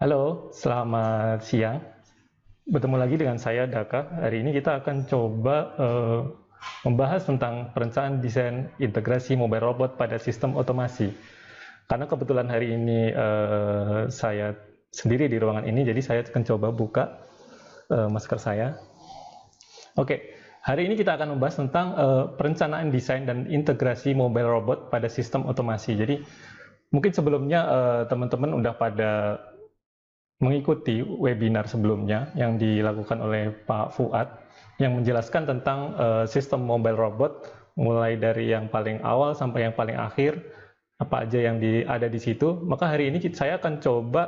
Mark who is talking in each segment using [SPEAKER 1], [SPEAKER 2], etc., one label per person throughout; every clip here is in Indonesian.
[SPEAKER 1] Halo, selamat siang. Bertemu lagi dengan saya Daka. Hari ini kita akan coba membahas tentang perencanaan desain integrasi mobile robot pada sistem otomasi. Karena kebetulan hari ini saya sendiri di ruangan ini, jadi saya akan coba buka masker saya. Oke, hari ini kita akan membahas tentang perencanaan desain dan integrasi mobile robot pada sistem otomasi. Jadi mungkin sebelumnya teman-teman udah pada mengikuti webinar sebelumnya yang dilakukan oleh Pak Fuad yang menjelaskan tentang sistem mobile robot mulai dari yang paling awal sampai yang paling akhir, apa aja yang ada di situ. Maka hari ini saya akan coba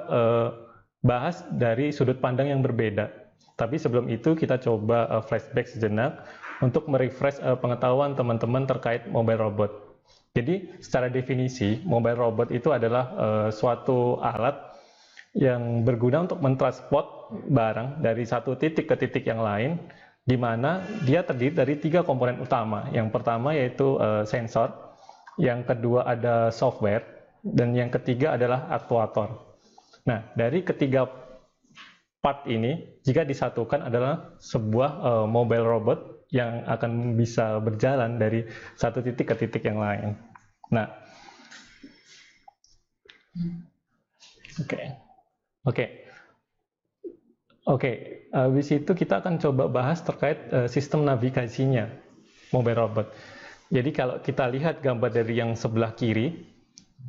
[SPEAKER 1] bahas dari sudut pandang yang berbeda. Tapi sebelum itu kita coba flashback sejenak untuk merefresh pengetahuan teman-teman terkait mobile robot. Jadi secara definisi mobile robot itu adalah suatu alat yang berguna untuk mentransport barang dari satu titik ke titik yang lain, di mana dia terdiri dari 3 komponen utama. Yang pertama yaitu sensor, yang kedua ada software, dan yang ketiga adalah aktuator. Nah, dari ketiga part ini, jika disatukan adalah sebuah mobile robot yang akan bisa berjalan dari satu titik ke titik yang lain. Nah, Oke. Oke, habis itu kita akan coba bahas terkait sistem navigasinya mobile robot. Jadi kalau kita lihat gambar dari yang sebelah kiri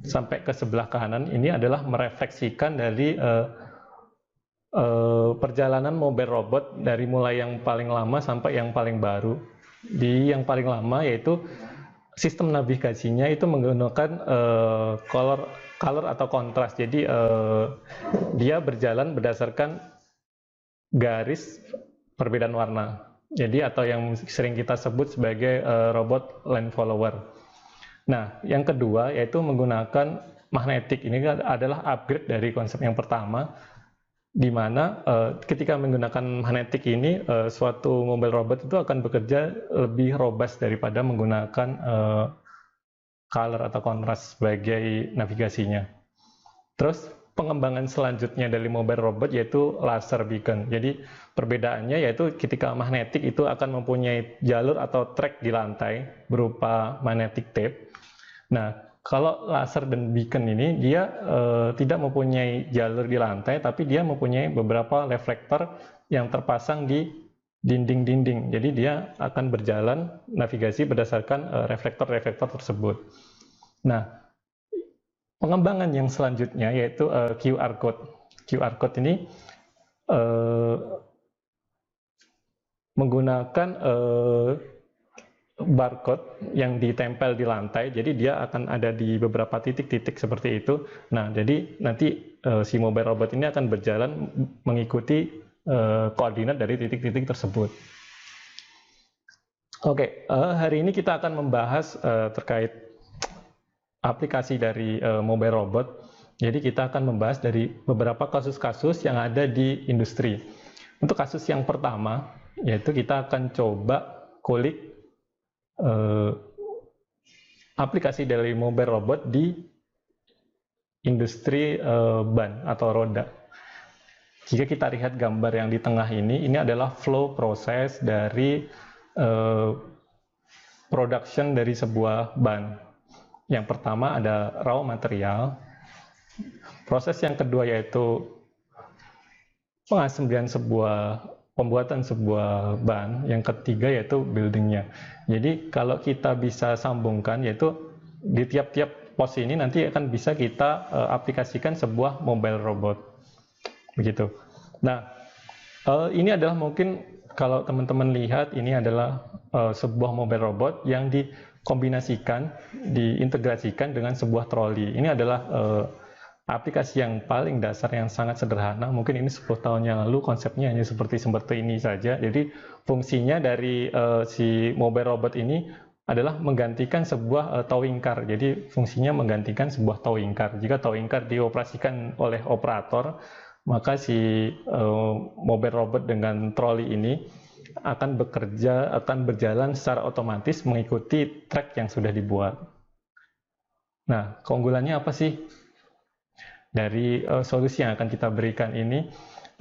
[SPEAKER 1] sampai ke sebelah kanan, ini adalah merefleksikan dari perjalanan mobile robot dari mulai yang paling lama sampai yang paling baru. Di yang paling lama yaitu sistem navigasinya itu menggunakan color atau kontras. Jadi dia berjalan berdasarkan garis perbedaan warna. Jadi atau yang sering kita sebut sebagai robot line follower. Nah, yang kedua yaitu menggunakan magnetik. Ini adalah upgrade dari konsep yang pertama, di mana ketika menggunakan magnetik ini suatu mobile robot itu akan bekerja lebih robust daripada menggunakan color atau kontras sebagai navigasinya. Terus pengembangan selanjutnya dari mobile robot yaitu laser beacon. Jadi perbedaannya yaitu ketika magnetik itu akan mempunyai jalur atau track di lantai berupa magnetic tape. Nah, kalau laser dan beacon ini dia tidak mempunyai jalur di lantai, tapi dia mempunyai beberapa reflektor yang terpasang di dinding-dinding. Jadi dia akan berjalan navigasi berdasarkan reflektor-reflektor tersebut. Nah, pengembangan yang selanjutnya yaitu QR code. QR code ini menggunakan barcode yang ditempel di lantai, jadi dia akan ada di beberapa titik-titik seperti itu. Nah, jadi nanti si mobile robot ini akan berjalan mengikuti koordinat dari titik-titik tersebut. Oke, hari ini kita akan membahas terkait aplikasi dari mobile robot. Jadi kita akan membahas dari beberapa kasus-kasus yang ada di industri. Untuk kasus yang pertama, yaitu kita akan coba kulik aplikasi dari mobile robot di industri ban atau roda. Jika kita lihat gambar yang di tengah ini adalah flow proses dari production dari sebuah ban. Yang pertama ada raw material, proses yang kedua yaitu pembuatan sebuah ban, yang ketiga yaitu buildingnya. Jadi kalau kita bisa sambungkan yaitu di tiap-tiap pos ini nanti akan bisa kita aplikasikan sebuah mobile robot, begitu. Nah, ini adalah mungkin kalau teman-teman lihat ini adalah sebuah mobile robot yang dikombinasikan, diintegrasikan dengan sebuah troli. Ini adalah aplikasi yang paling dasar yang sangat sederhana. Mungkin ini 10 tahun yang lalu konsepnya hanya seperti ini saja. Jadi fungsinya dari si mobile robot ini adalah menggantikan sebuah towing car. Jadi fungsinya menggantikan sebuah towing car. Jika towing car dioperasikan oleh operator, maka si mobile robot dengan troli ini akan berjalan secara otomatis mengikuti track yang sudah dibuat. Nah, keunggulannya apa sih? dari solusi yang akan kita berikan ini.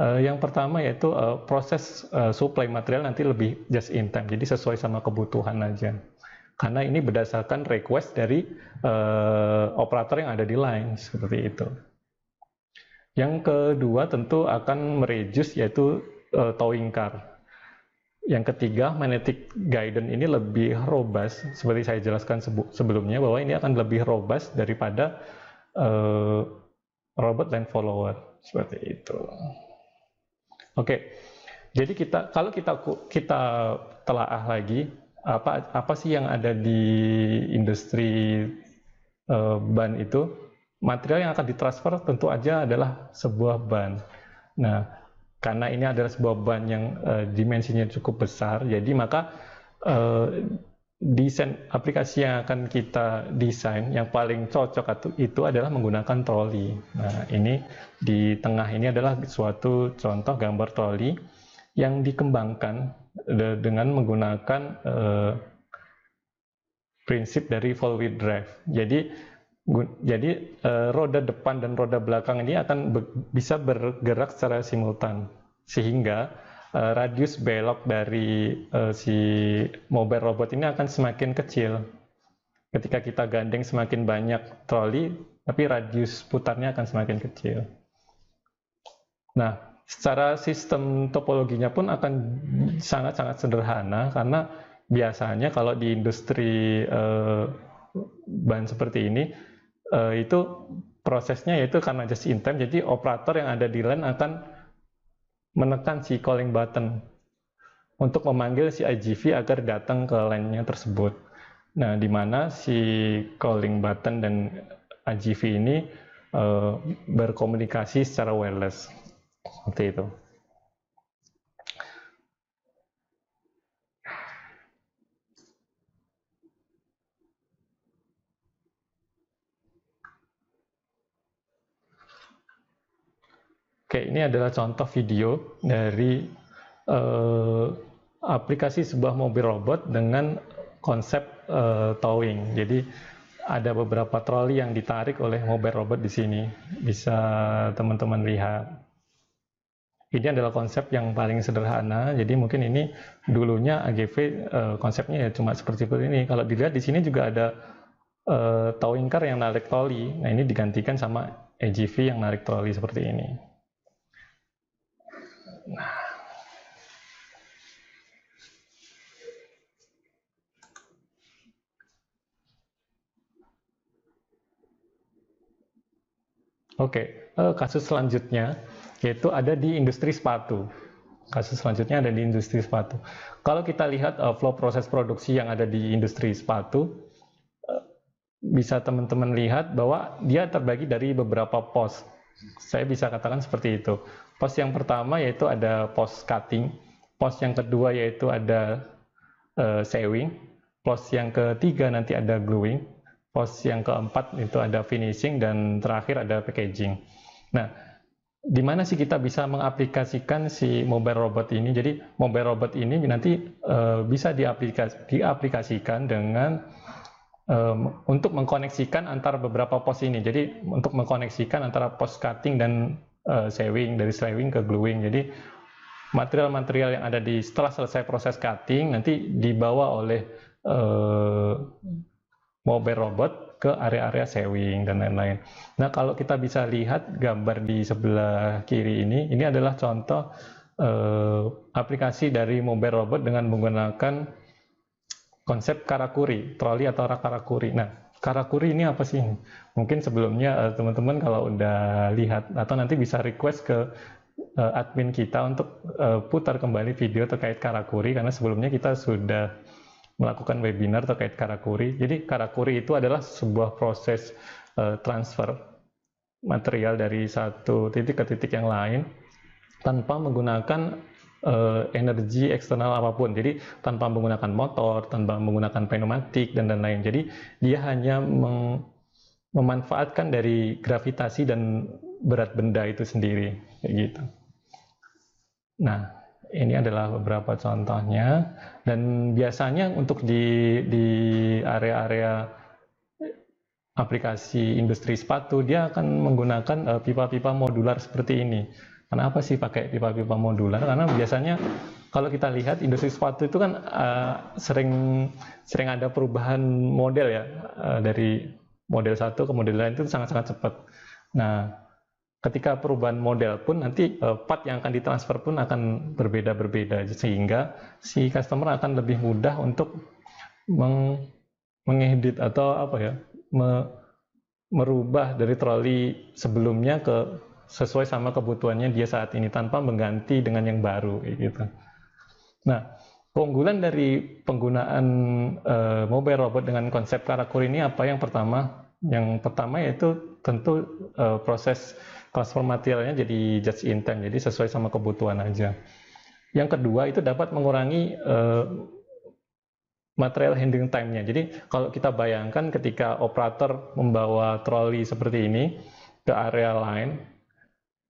[SPEAKER 1] Yang pertama yaitu proses supply material nanti lebih just in time, jadi sesuai sama kebutuhan aja. Karena ini berdasarkan request dari operator yang ada di line, seperti itu. Yang kedua tentu akan mereduce yaitu towing car. Yang ketiga, magnetic guidance ini lebih robust, seperti saya jelaskan sebelumnya, bahwa ini akan lebih robust daripada robot line follower, seperti itu. Oke, jadi kalau kita telaah lagi, apa sih yang ada di industri ban itu? Material yang akan ditransfer tentu aja adalah sebuah ban. Nah, karena ini adalah sebuah ban yang dimensinya cukup besar, jadi maka desain aplikasi yang akan kita desain yang paling cocok itu adalah menggunakan troli. Nah, ini di tengah ini adalah suatu contoh gambar troli yang dikembangkan dengan menggunakan prinsip dari four-wheel drive. Jadi roda depan dan roda belakang ini akan bisa bergerak secara simultan, sehingga radius belok dari si mobile robot ini akan semakin kecil. Ketika kita gandeng semakin banyak troli, tapi radius putarnya akan semakin kecil. Nah, secara sistem topologinya pun akan sangat-sangat sederhana, karena biasanya kalau di industri ban seperti ini, itu prosesnya yaitu karena just in time, jadi operator yang ada di line akan menekan si calling button untuk memanggil si IGV agar datang ke line-nya tersebut. Nah, di mana si calling button dan IGV ini berkomunikasi secara wireless, seperti itu. Oke, ini adalah contoh video dari aplikasi sebuah mobil robot dengan konsep towing. Jadi ada beberapa troli yang ditarik oleh mobil robot di sini. Bisa teman-teman lihat. Ini adalah konsep yang paling sederhana. Jadi mungkin ini dulunya AGV konsepnya ya cuma seperti ini. Kalau dilihat di sini juga ada towing car yang narik troli. Nah, ini digantikan sama AGV yang narik troli seperti ini. Nah, oke, kasus selanjutnya yaitu ada di industri sepatu. Kasus selanjutnya ada di industri sepatu. Kalau kita lihat flow proses produksi yang ada di industri sepatu, bisa teman-teman lihat bahwa dia terbagi dari beberapa pos. Saya bisa katakan seperti itu. Pos yang pertama yaitu ada pos cutting, pos yang kedua yaitu ada sewing, pos yang ketiga nanti ada gluing, pos yang keempat itu ada finishing, dan terakhir ada packaging. Nah, di mana sih kita bisa mengaplikasikan si mobile robot ini? Jadi mobile robot ini nanti bisa diaplikasikan dengan untuk mengkoneksikan antara beberapa pos ini. Jadi untuk mengkoneksikan antara pos cutting dan sewing, dari sewing ke gluing. Jadi material-material yang ada setelah selesai proses cutting nanti dibawa oleh mobile robot ke area-area sewing dan lain-lain. Nah, kalau kita bisa lihat gambar di sebelah kiri ini adalah contoh aplikasi dari mobile robot dengan menggunakan konsep karakuri, troli atau karakuri. Nah, karakuri ini apa sih? Mungkin sebelumnya teman-teman kalau udah lihat atau nanti bisa request ke admin kita untuk putar kembali video terkait karakuri, karena sebelumnya kita sudah melakukan webinar terkait karakuri. Jadi karakuri itu adalah sebuah proses transfer material dari satu titik ke titik yang lain tanpa menggunakan energi eksternal apapun. Jadi tanpa menggunakan motor, tanpa menggunakan pneumatik dan lain-lain. Jadi dia hanya memanfaatkan dari gravitasi dan berat benda itu sendiri, kayak gitu. Nah, ini adalah beberapa contohnya, dan biasanya untuk di area-area aplikasi industri sepatu, dia akan menggunakan pipa-pipa modular seperti ini. Kenapa sih pakai pipa-pipa modular? Karena biasanya kalau kita lihat industri sepatu itu kan sering ada perubahan model ya, dari model satu ke model lain itu sangat-sangat cepat. Nah, ketika perubahan model pun nanti part yang akan ditransfer pun akan berbeda-berbeda, sehingga si customer akan lebih mudah untuk mengedit atau apa ya, merubah dari troli sebelumnya sesuai sama kebutuhannya dia saat ini tanpa mengganti dengan yang baru gitu. Nah, keunggulan dari penggunaan mobile robot dengan konsep Karakuri ini apa? Yang pertama yaitu tentu proses transfer materialnya jadi just in time, jadi sesuai sama kebutuhan aja. Yang kedua itu dapat mengurangi material handling time-nya. Jadi kalau kita bayangkan ketika operator membawa troli seperti ini ke area lain,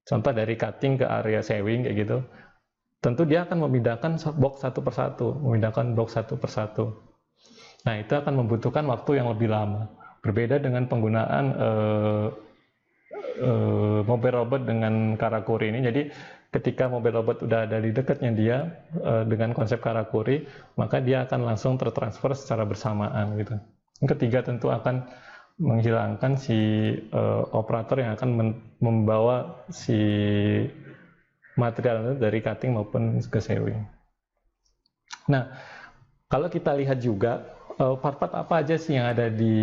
[SPEAKER 1] contoh dari cutting ke area sewing kayak gitu, tentu dia akan memindahkan box satu persatu. Nah, itu akan membutuhkan waktu yang lebih lama. Berbeda dengan penggunaan mobile robot dengan Karakuri ini. Jadi ketika mobile robot udah ada di dekatnya dia dengan konsep Karakuri, maka dia akan langsung tertransfer secara bersamaan gitu. Yang ketiga tentu akan menghilangkan si operator yang akan membawa si material dari cutting maupun ke sewing. Nah, kalau kita lihat juga part-part apa aja sih yang ada di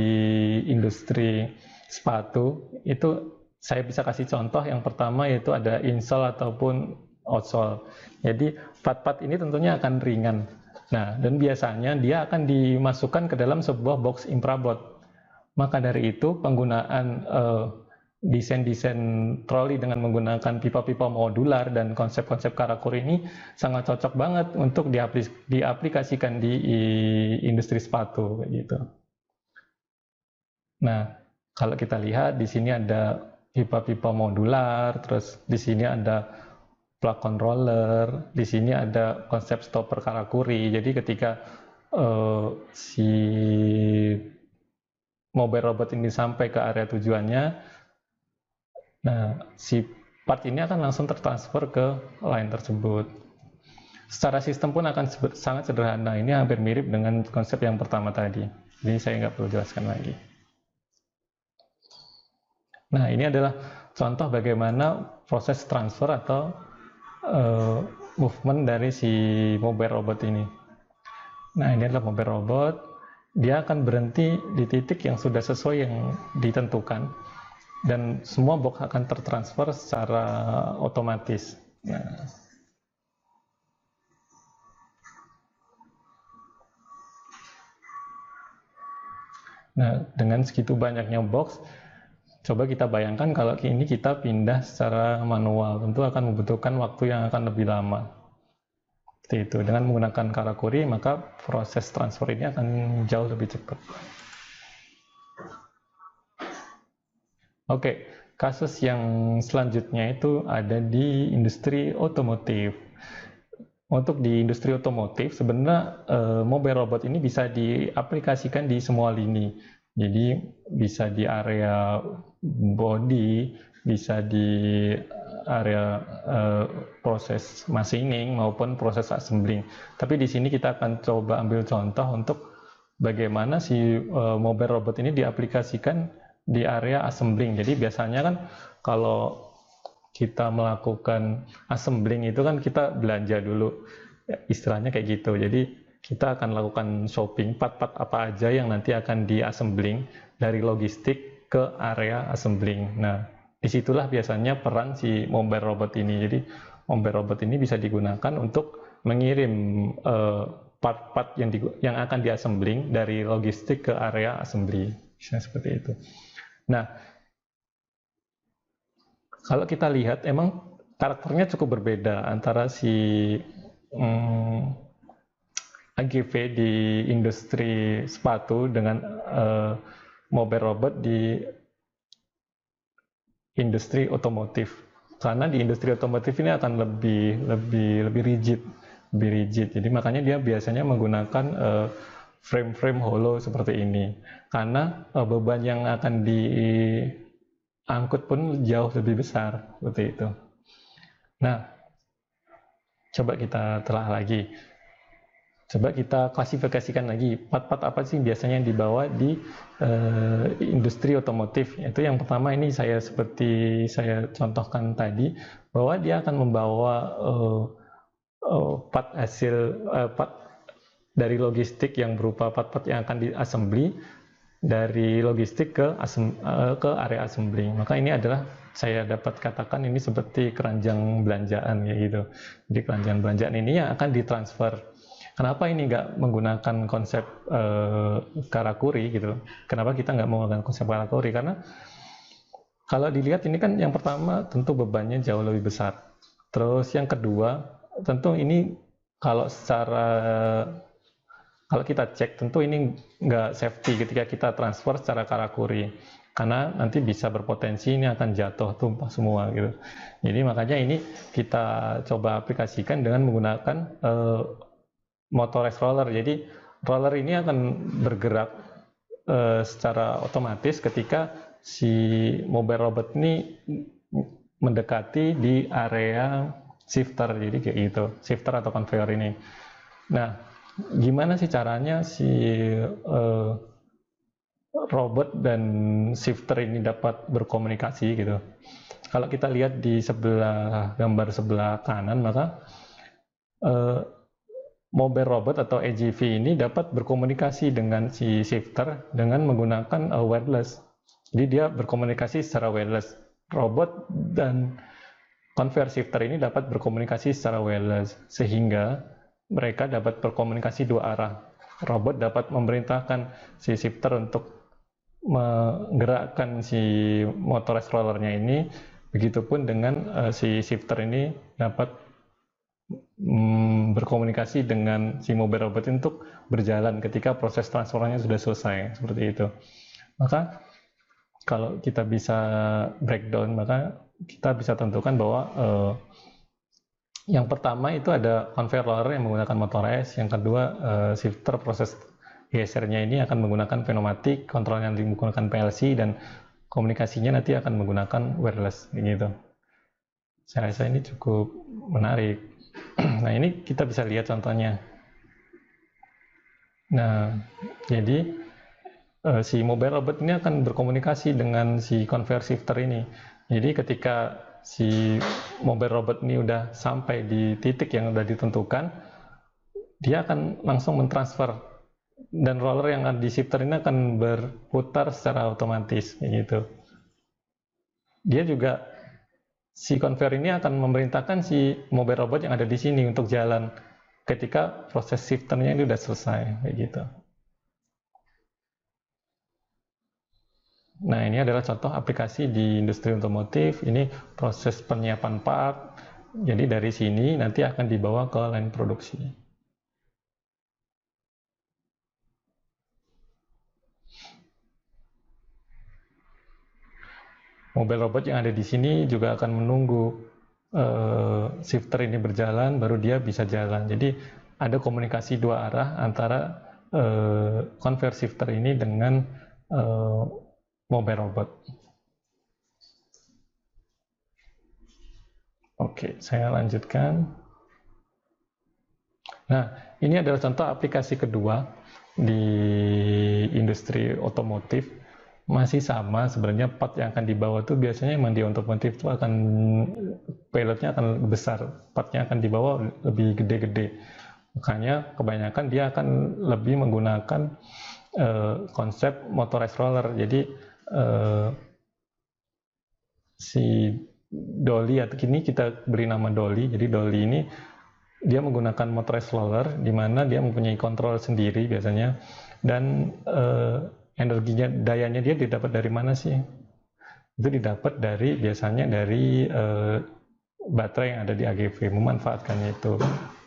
[SPEAKER 1] industri sepatu, itu saya bisa kasih contoh. Yang pertama yaitu ada insole ataupun outsole. Jadi part-part ini tentunya akan ringan. Nah, dan biasanya dia akan dimasukkan ke dalam sebuah box infraboard. Maka dari itu penggunaan desain-desain troli dengan menggunakan pipa-pipa modular dan konsep-konsep Karakuri ini sangat cocok banget untuk diaplikasikan di industri sepatu gitu. Nah, kalau kita lihat di sini ada pipa-pipa modular, terus di sini ada plug controller, di sini ada konsep stopper Karakuri. Jadi ketika si mobile robot ini sampai ke area tujuannya, nah si part ini akan langsung tertransfer ke line tersebut. Secara sistem pun akan sangat sederhana. Ini hampir mirip dengan konsep yang pertama tadi. Jadi saya nggak perlu jelaskan lagi. Nah, ini adalah contoh bagaimana proses transfer atau movement dari si mobile robot ini. Nah, ini adalah mobile robot. Dia akan berhenti di titik yang sudah sesuai yang ditentukan, dan semua box akan tertransfer secara otomatis. Nah, dengan segitu banyaknya box, coba kita bayangkan kalau ini kita pindah secara manual, tentu akan membutuhkan waktu yang akan lebih lama. Seperti itu. Dengan menggunakan Karakuri, maka proses transfer ini akan jauh lebih cepat. Oke, kasus yang selanjutnya itu ada di industri otomotif. Untuk di industri otomotif, sebenarnya mobile robot ini bisa diaplikasikan di semua lini. Jadi bisa di area body, bisa di area proses machining maupun proses assembling. Tapi di sini kita akan coba ambil contoh untuk bagaimana si mobile robot ini diaplikasikan di area assembling. Jadi biasanya kan kalau kita melakukan assembling itu kan kita belanja dulu, istilahnya kayak gitu. Jadi kita akan lakukan shopping part-part apa aja yang nanti akan di-assembling dari logistik ke area assembling. Nah, disitulah biasanya peran si mobile robot ini. Jadi mobile robot ini bisa digunakan untuk mengirim part-part yang akan di-assembling dari logistik ke area assembly. Bisa seperti itu. Nah, kalau kita lihat emang karakternya cukup berbeda antara si AGV di industri sepatu dengan mobile robot di industri otomotif. Karena di industri otomotif ini akan lebih rigid. Jadi makanya dia biasanya menggunakan frame-frame hollow seperti ini. Karena beban yang akan diangkut pun jauh lebih besar seperti itu. Nah, coba kita telah lagi. Coba kita klasifikasikan lagi part-part apa sih biasanya yang dibawa di industri otomotif. Itu yang pertama ini seperti saya contohkan tadi, bahwa dia akan membawa part dari logistik yang berupa part-part yang akan diassembly dari logistik ke area assembly. Maka ini adalah saya dapat katakan ini seperti keranjang belanjaan ya gitu. Jadi keranjang belanjaan ini yang akan ditransfer. Kenapa ini nggak menggunakan konsep karakuri gitu? Kenapa kita nggak menggunakan konsep karakuri? Karena kalau dilihat ini kan yang pertama tentu bebannya jauh lebih besar. Terus yang kedua tentu ini kalau kita cek tentu ini nggak safety ketika kita transfer secara karakuri. Karena nanti bisa berpotensi ini akan jatuh tumpah semua gitu. Jadi makanya ini kita coba aplikasikan dengan menggunakan motorized roller. Jadi roller ini akan bergerak secara otomatis ketika si mobile robot ini mendekati di area shifter, jadi kayak gitu, shifter atau conveyor ini. Nah, gimana sih caranya si robot dan shifter ini dapat berkomunikasi gitu? Kalau kita lihat di gambar sebelah kanan, maka mobile robot atau AGV ini dapat berkomunikasi dengan si shifter dengan menggunakan wireless. Jadi dia berkomunikasi secara wireless. Robot dan conveyor shifter ini dapat berkomunikasi secara wireless sehingga mereka dapat berkomunikasi dua arah. Robot dapat memerintahkan si shifter untuk menggerakkan si motorized rollernya ini. Begitupun dengan si shifter ini dapat berkomunikasi dengan si mobile robot untuk berjalan ketika proses transfernya sudah selesai, seperti itu. Maka kalau kita bisa breakdown, maka kita bisa tentukan bahwa yang pertama itu ada conveyor roller yang menggunakan motorized, yang kedua shifter proses gesernya ini akan menggunakan pneumatik, kontrolnya menggunakan PLC, dan komunikasinya nanti akan menggunakan wireless gitu. Saya rasa ini cukup menarik. Nah, ini kita bisa lihat contohnya. Nah, jadi si mobile robot ini akan berkomunikasi dengan si conveyor shifter ini. Jadi ketika si mobile robot ini udah sampai di titik yang udah ditentukan, dia akan langsung mentransfer, dan roller yang ada di shifter ini akan berputar secara otomatis gitu. Dia juga, si conveyor ini akan memerintahkan si mobile robot yang ada di sini untuk jalan ketika proses shifternya ini udah selesai kayak gitu. Nah, ini adalah contoh aplikasi di industri otomotif. Ini proses penyiapan part. Jadi dari sini nanti akan dibawa ke line produksi. Mobile robot yang ada di sini juga akan menunggu shifter ini berjalan, baru dia bisa jalan. Jadi ada komunikasi dua arah antara conveyor shifter ini dengan mobile robot. Oke, saya lanjutkan. Nah, ini adalah contoh aplikasi kedua di industri otomotif. Masih sama sebenarnya, part yang akan dibawa tuh biasanya emang di otomotif itu akan payloadnya akan besar, partnya akan dibawa lebih gede-gede. Makanya kebanyakan dia akan lebih menggunakan konsep motorized roller. Jadi si dolly, atau kini kita beri nama dolly. Jadi dolly ini dia menggunakan motorized roller, di mana dia mempunyai kontrol sendiri biasanya, dan energinya, dayanya dia didapat dari mana sih? Itu didapat biasanya dari baterai yang ada di AGV, memanfaatkannya itu.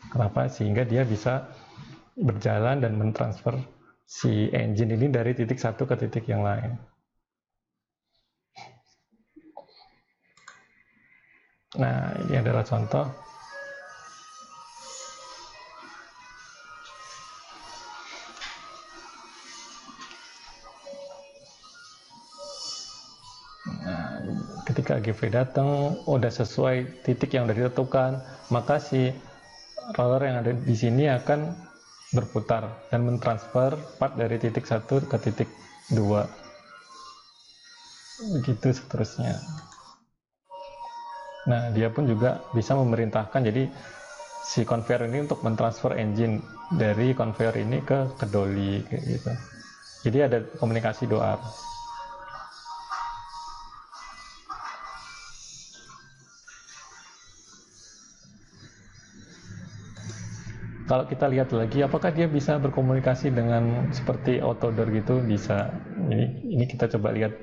[SPEAKER 1] Kenapa? Sehingga dia bisa berjalan dan mentransfer si engine ini dari titik satu ke titik yang lain. Nah, ini adalah contoh. ketika AGV datang udah sesuai titik yang udah ditentukan, maka si roller yang ada di sini akan berputar dan mentransfer part dari titik 1 ke titik 2, begitu seterusnya. Nah, dia pun juga bisa memerintahkan, jadi si conveyor ini untuk mentransfer engine dari conveyor ini ke dolly kayak gitu. Jadi ada komunikasi 2 arah. Kalau kita lihat lagi, apakah dia bisa berkomunikasi dengan seperti autodoor gitu? Bisa. Ini kita coba lihat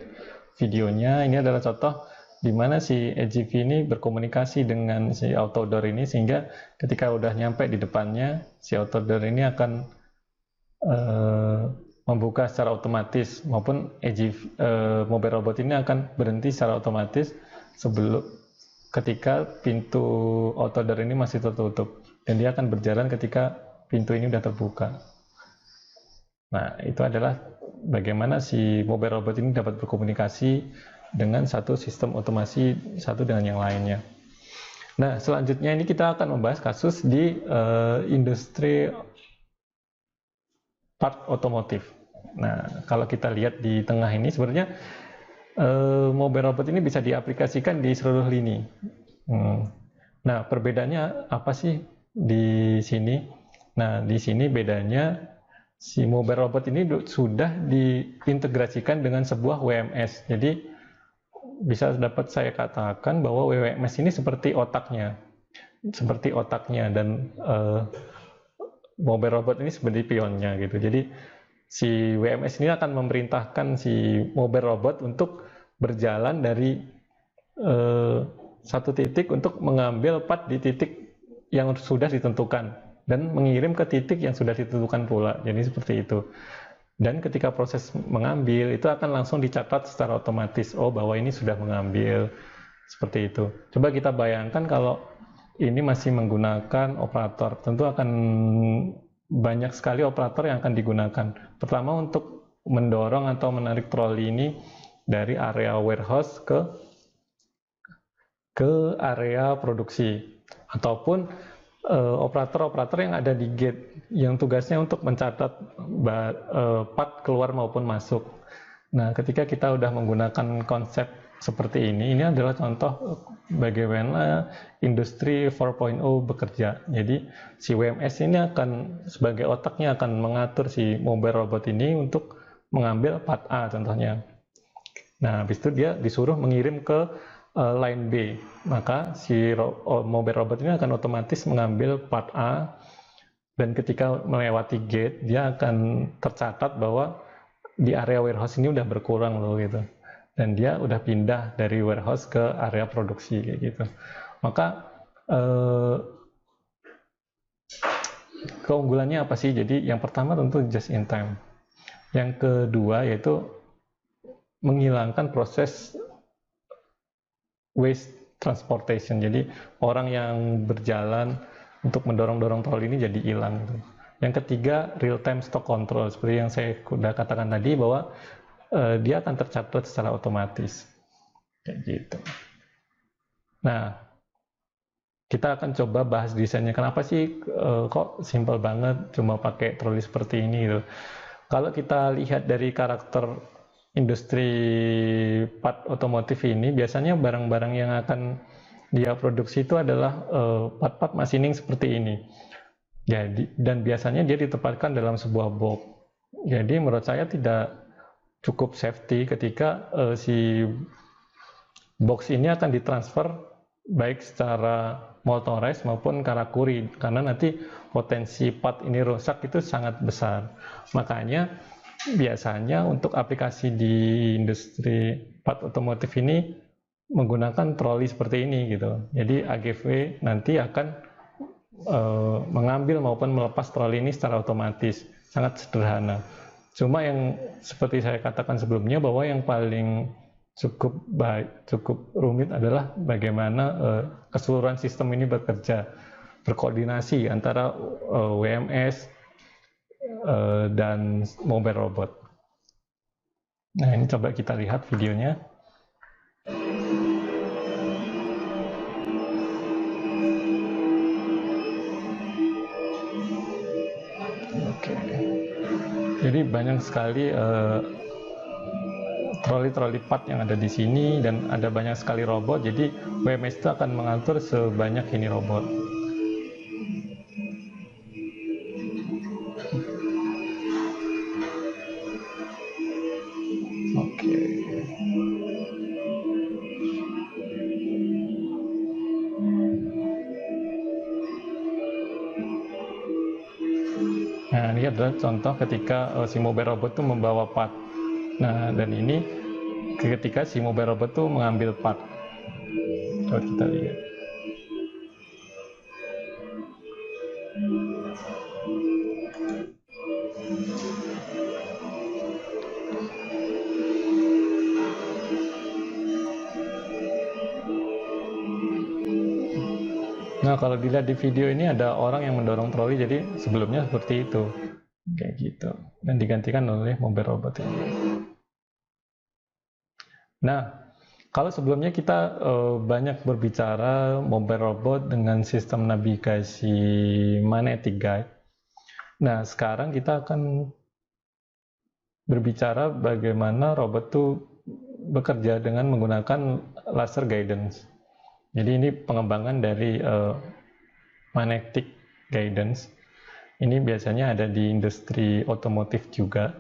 [SPEAKER 1] videonya. Ini adalah contoh di mana si AGV ini berkomunikasi dengan si autodoor ini, sehingga ketika udah nyampe di depannya, si autodoor ini akan membuka secara otomatis, maupun mobile robot ini akan berhenti secara otomatis sebelum ketika pintu autodoor ini masih tertutup, dan dia akan berjalan ketika pintu ini udah terbuka. Nah, itu adalah bagaimana si mobile robot ini dapat berkomunikasi dengan satu sistem otomasi satu dengan yang lainnya. Nah, selanjutnya ini kita akan membahas kasus di industri part otomotif. Nah, kalau kita lihat di tengah ini, sebenarnya mobile robot ini bisa diaplikasikan di seluruh lini. Nah, perbedaannya apa sih di sini? Nah, di sini bedanya si mobile robot ini sudah diintegrasikan dengan sebuah WMS. Jadi bisa dapat saya katakan bahwa WMS ini seperti otaknya, dan mobile robot ini seperti pionnya gitu. Jadi si WMS ini akan memerintahkan si mobile robot untuk berjalan dari satu titik untuk mengambil part di titik yang sudah ditentukan dan mengirim ke titik yang sudah ditentukan pula. Jadi seperti itu. Dan ketika proses mengambil itu akan langsung dicatat secara otomatis. Oh, bahwa ini sudah mengambil, seperti itu. Coba kita bayangkan kalau ini masih menggunakan operator, tentu akan banyak sekali operator yang akan digunakan. Pertama, untuk mendorong atau menarik troli ini dari area warehouse ke area produksi, ataupun operator-operator yang ada di gate yang tugasnya untuk mencatat part keluar maupun masuk. Nah, ketika kita sudah menggunakan konsep seperti ini adalah contoh bagaimana industri 4.0 bekerja. Jadi si WMS ini akan sebagai otaknya akan mengatur si mobile robot ini untuk mengambil part A contohnya. Nah, habis itu dia disuruh mengirim ke line B. Maka si mobile robot ini akan otomatis mengambil part A, dan ketika melewati gate dia akan tercatat bahwa di area warehouse ini udah berkurang loh gitu. Dan dia udah pindah dari warehouse ke area produksi kayak gitu. Maka keunggulannya apa sih? Jadi yang pertama tentu just in time. Yang kedua yaitu menghilangkan proses waste transportation. Jadi orang yang berjalan untuk mendorong-dorong troli ini jadi hilang gitu. Yang ketiga, real time stock control. Seperti yang saya sudah katakan tadi bahwa dia akan tercatat secara otomatis kayak gitu. Nah, kita akan coba bahas desainnya. Kenapa sih kok simple banget cuma pakai troli seperti ini gitu. Kalau kita lihat dari karakter industri part otomotif ini, biasanya barang-barang yang akan dia produksi itu adalah part-part machining seperti ini. Jadi, dan biasanya dia ditempatkan dalam sebuah box. Jadi menurut saya tidak cukup safety ketika si box ini akan ditransfer baik secara motorized maupun karakuri, karena nanti potensi part ini rusak itu sangat besar. Makanya biasanya untuk aplikasi di industri part otomotif ini menggunakan troli seperti ini gitu. Jadi AGV nanti akan mengambil maupun melepas troli ini secara otomatis, sangat sederhana. Cuma yang seperti saya katakan sebelumnya bahwa yang paling cukup rumit adalah bagaimana keseluruhan sistem ini bekerja, berkoordinasi antara WMS dan mobile robot. Nah, ini coba kita lihat videonya. Jadi banyak sekali troli-troli part yang ada di sini dan ada banyak sekali robot. Jadi WMS itu akan mengatur sebanyak ini robot. Oke. Nah, ini adalah contoh ketika si mobile robot itu membawa part. Nah, dan ini ketika si mobile robot itu mengambil part. Coba kita lihat. Nah, kalau dilihat di video ini ada orang yang mendorong troli, jadi sebelumnya seperti itu. Kayak gitu. Dan digantikan oleh mobile robot ini. Nah, kalau sebelumnya kita banyak berbicara mobile robot dengan sistem navigasi magnetic guide. Nah, sekarang kita akan berbicara bagaimana robot itu bekerja dengan menggunakan laser guidance. Jadi ini pengembangan dari magnetic guidance. Ini biasanya ada di industri otomotif juga.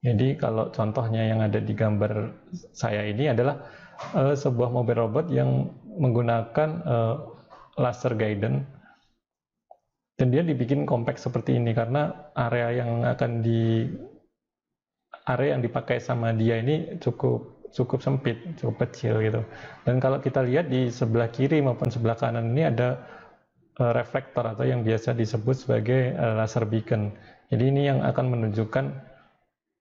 [SPEAKER 1] Jadi kalau contohnya yang ada di gambar saya ini adalah sebuah mobil robot yang menggunakan laser guidance, dan dia dibikin kompak seperti ini karena area yang dipakai sama dia ini cukup sempit, cukup kecil gitu. Dan kalau kita lihat di sebelah kiri maupun sebelah kanan ini ada reflektor atau yang biasa disebut sebagai laser beacon. Jadi ini yang akan menunjukkan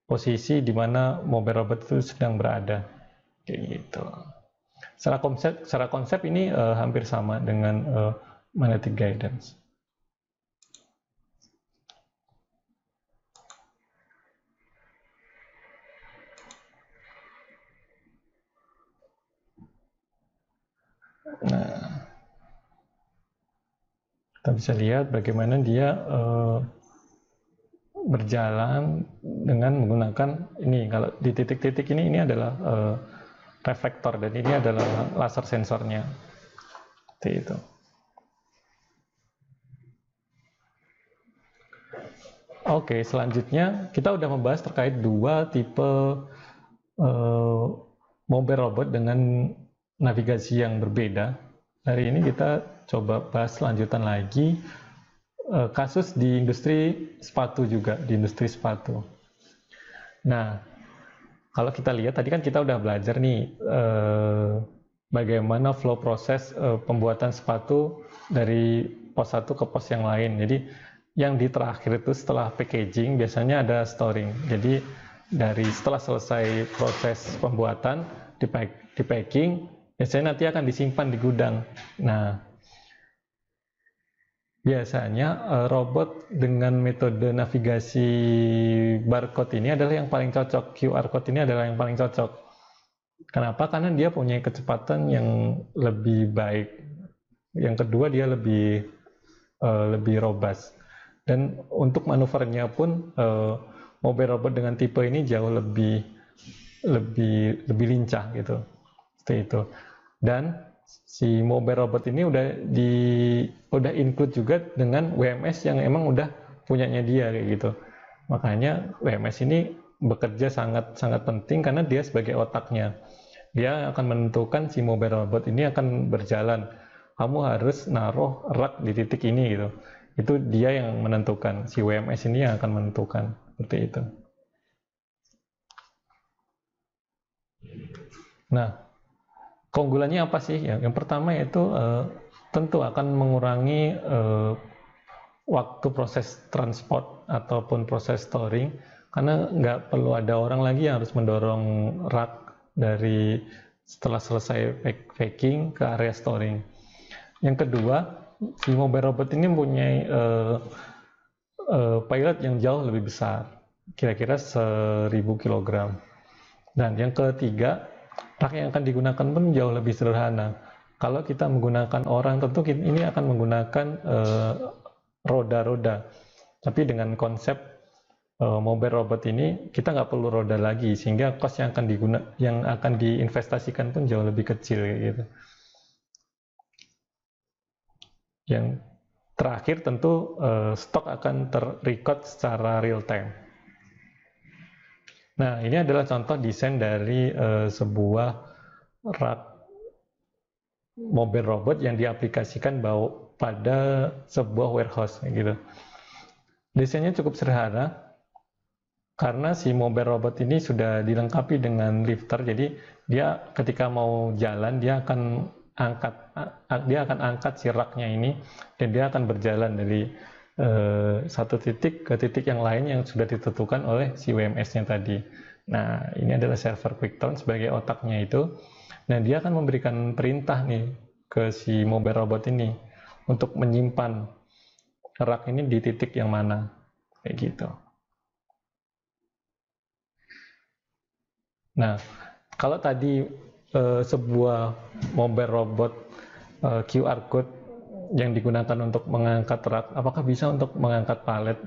[SPEAKER 1] posisi di mana mobil robot itu sedang berada, kayak gitu. Secara konsep ini hampir sama dengan magnetic guidance. Nah, kita bisa lihat bagaimana dia berjalan dengan menggunakan ini. Kalau di titik-titik ini adalah reflektor dan ini adalah laser sensornya. Seperti itu. Oke, selanjutnya kita udah membahas terkait dua tipe mobile robot dengan navigasi yang berbeda. Hari ini kita coba bahas lanjutan lagi kasus di industri sepatu juga, di industri sepatu. Nah, kalau kita lihat tadi kan kita udah belajar nih bagaimana flow proses pembuatan sepatu dari pos satu ke pos yang lain. Jadi yang di terakhir itu setelah packaging biasanya ada storing. Jadi setelah selesai proses pembuatan di packing, biasanya nanti akan disimpan di gudang. Nah, biasanya robot dengan metode navigasi barcode ini adalah yang paling cocok. QR code ini adalah yang paling cocok. Kenapa? Karena dia punya kecepatan yang lebih baik. Yang kedua, dia lebih robust. Dan untuk manuvernya pun mobil robot dengan tipe ini jauh lebih lincah gitu. Seperti itu. Dan si mobil robot ini udah include juga dengan WMS yang emang udah punyanya dia kayak gitu. Makanya WMS ini bekerja sangat penting karena dia sebagai otaknya. Dia akan menentukan si mobil robot ini akan berjalan. Kamu harus naruh rak di titik ini gitu. Itu dia yang menentukan. Si WMS ini yang akan menentukan. Seperti itu. Nah, keunggulannya apa sih? Yang pertama yaitu tentu akan mengurangi waktu proses transport ataupun proses storing, karena nggak perlu ada orang lagi yang harus mendorong rak dari setelah selesai packing ke area storing. Yang kedua, si mobile robot ini mempunyai payload yang jauh lebih besar, kira-kira 1000 kg. Dan yang ketiga, rak yang akan digunakan pun jauh lebih sederhana. Kalau kita menggunakan orang, tentu ini akan menggunakan roda-roda, tapi dengan konsep mobile robot ini kita nggak perlu roda lagi, sehingga cost yang akan diinvestasikan pun jauh lebih kecil gitu. Yang terakhir tentu stok akan terrecord secara real time. Nah, ini adalah contoh desain dari sebuah rak mobile robot yang diaplikasikan pada sebuah warehouse gitu. Desainnya cukup sederhana karena si mobile robot ini sudah dilengkapi dengan lifter, jadi dia ketika mau jalan dia akan angkat si raknya ini dan dia akan berjalan dari satu titik ke titik yang lain yang sudah ditentukan oleh si WMS-nya tadi. Nah, ini adalah server QuickTurn sebagai otaknya itu. Nah, dia akan memberikan perintah nih ke si mobile robot ini untuk menyimpan rak ini di titik yang mana, kayak gitu. Nah, kalau tadi sebuah mobile robot QR code yang digunakan untuk mengangkat rak, apakah bisa untuk mengangkat palet?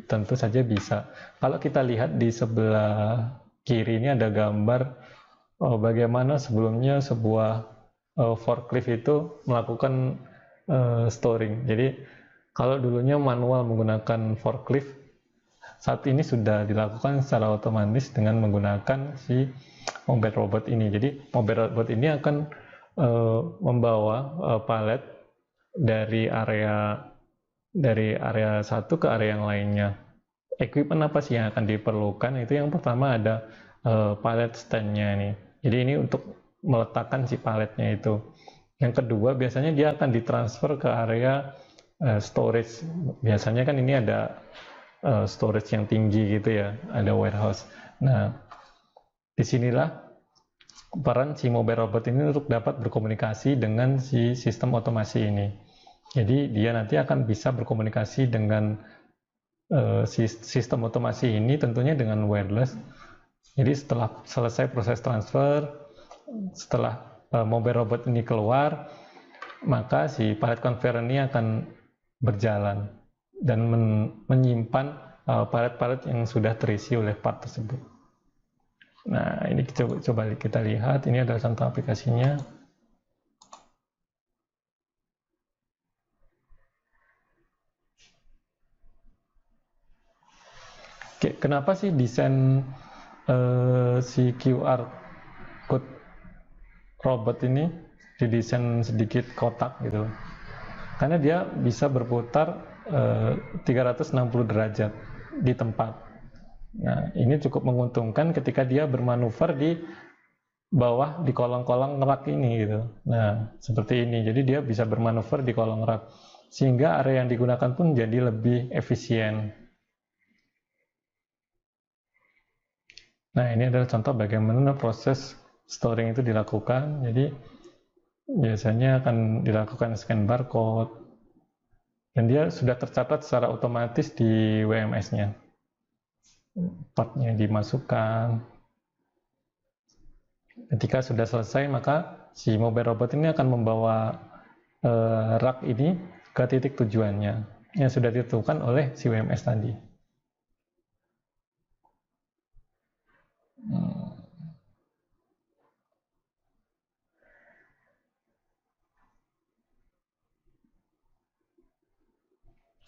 [SPEAKER 1] Tentu saja bisa. Kalau kita lihat di sebelah kiri ini ada gambar bagaimana sebelumnya sebuah forklift itu melakukan storing. Jadi kalau dulunya manual menggunakan forklift, saat ini sudah dilakukan secara otomatis dengan menggunakan si mobile robot ini. Jadi mobile robot ini akan membawa palet dari area satu ke area yang lainnya. Equipment apa sih yang akan diperlukan? Itu yang pertama ada palet stand-nya nih. Jadi ini untuk meletakkan si paletnya itu. Yang kedua biasanya dia akan ditransfer ke area storage. Biasanya kan ini ada storage yang tinggi gitu ya, ada warehouse. Nah, disinilah peran si mobile robot ini untuk dapat berkomunikasi dengan si sistem otomasi ini. Jadi dia nanti akan bisa berkomunikasi dengan sistem otomasi ini tentunya dengan wireless. Jadi setelah selesai proses transfer, setelah mobile robot ini keluar, maka si palet conveyor ini akan berjalan dan menyimpan palet-palet yang sudah terisi oleh part tersebut. Nah, ini coba kita lihat, ini adalah contoh aplikasinya. Oke, kenapa sih desain si QR code robot ini didesain sedikit kotak gitu? Karena dia bisa berputar 360 derajat di tempat. Nah, ini cukup menguntungkan ketika dia bermanuver di bawah di kolong-kolong rak ini gitu. Nah, seperti ini. Jadi dia bisa bermanuver di kolong rak sehingga area yang digunakan pun jadi lebih efisien. Nah, ini adalah contoh bagaimana proses storing itu dilakukan. Jadi, biasanya akan dilakukan scan barcode, dan dia sudah tercatat secara otomatis di WMS-nya. Partnya dimasukkan. Ketika sudah selesai, maka si mobile robot ini akan membawa rak ini ke titik tujuannya yang sudah ditentukan oleh si WMS tadi.